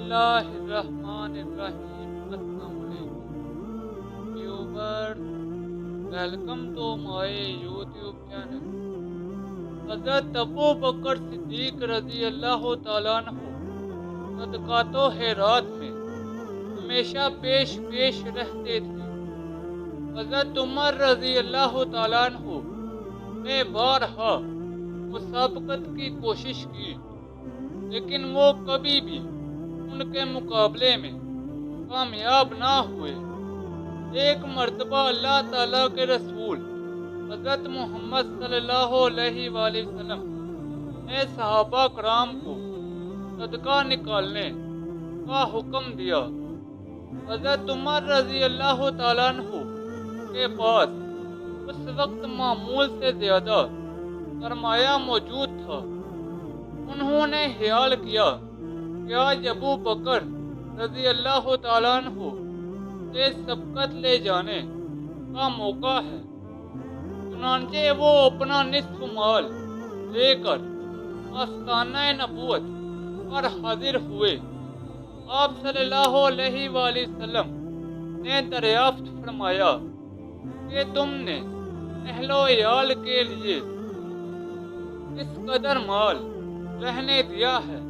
बिस्मिल्लाहिर्रहमानिर्रहीम। अस्सलाम वालेकुम viewers, welcome to my YouTube channel. Hazrat Abu बकर सिद्दीक रज़ी अल्लाह तआला अन्हु सदक़ातो हेरात में हमेशा पेश पेश रहते थे। हज़रत उमर रज़ी अल्लाह तआला अन्हु ने बारहा मुसाबकत की कोशिश की, लेकिन वो कभी भी उनके मुकाबले में कामयाब ना हुए। एक मर्तबा अल्लाह ताला के रसूल हज़रत मोहम्मद सल्लल्लाहु अलैहि वसल्लम ने सहाबा कराम को सदका निकालने का हुक्म दिया। हज़रत उमर रज़ी अल्लाह ताला अन्हु के पास उस वक्त मामूल से ज़्यादा सरमाया मौजूद था। उन्होंने ख्याल किया कि आज अबू बकर रज़ी अल्लाह तआला अन्हु से सबकत ले जाने का मौका है। चुनांचे वो अपना निस्फ माल लेकर आस्ताना नबूवत पर हाजिर हुए। आप सल्लल्लाहु अलैहि वसल्लम ने दरियाफ्त फरमाया कि तुमने अहलो याल के लिए इस कदर माल रहने दिया है।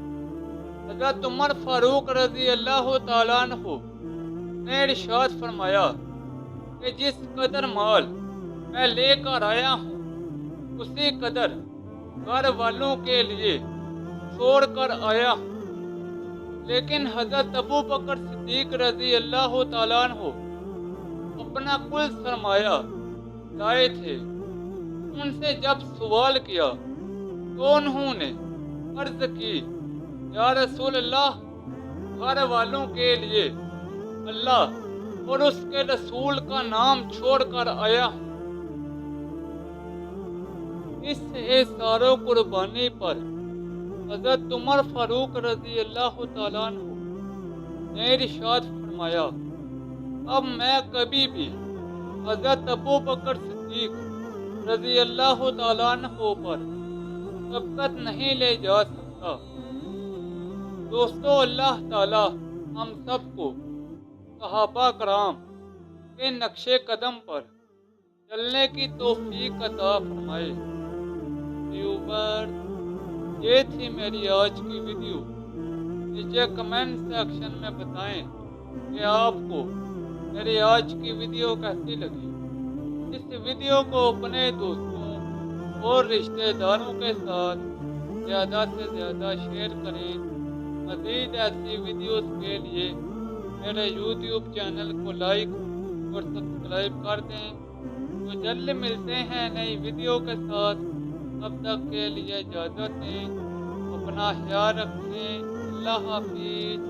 हज़रत उमर फारूक रज़ी अल्लाह तआला अन्हु ने इरशाद फरमाया कि जिस कदर माल मैं लेकर आया हूँ, उसी कदर घर वालों के लिए छोड़ कर आया हूँ। लेकिन हज़रत अबू बकर सिद्दीक रज़ी अल्लाह तआला अन्हु अपना कुल सरमाया लाए थे। उनसे जब सवाल किया तो उन्होंने अर्ज की, या रसूल अल्लाह, घर वालों के लिए अल्लाह और उसके रसूल का नाम छोड़कर आया हूँ। इस एसारो कुर्बानी पर हज़रत उमर फारूक रज़ी अल्लाह तआला अन्हु ने इरशाद फरमाया, अब मैं कभी भी हज़रत अबू बकर सिद्दीक रज़ी अल्लाह तआला अन्हु पर सबकत नहीं ले जा सकता। दोस्तों, अल्लाह ताला हम सबको सहाबा कराम के नक्शे कदम पर चलने की तौफीक अता फरमाए। व्यूअर्स, ये थी मेरी आज की वीडियो। नीचे कमेंट सेक्शन में बताएं कि आपको मेरी आज की वीडियो कैसी लगी। इस वीडियो को अपने दोस्तों और रिश्तेदारों के साथ ज़्यादा से ज़्यादा शेयर करें। मज़ीद ऐसी वीडियोस के लिए मेरे यूट्यूब चैनल को लाइक और सब्सक्राइब कर दें। तो जल्द मिलते हैं नई वीडियो के साथ। तब तक के लिए इजाज़त दें। अपना ख्याल रखें। अल्लाह हाफिज़।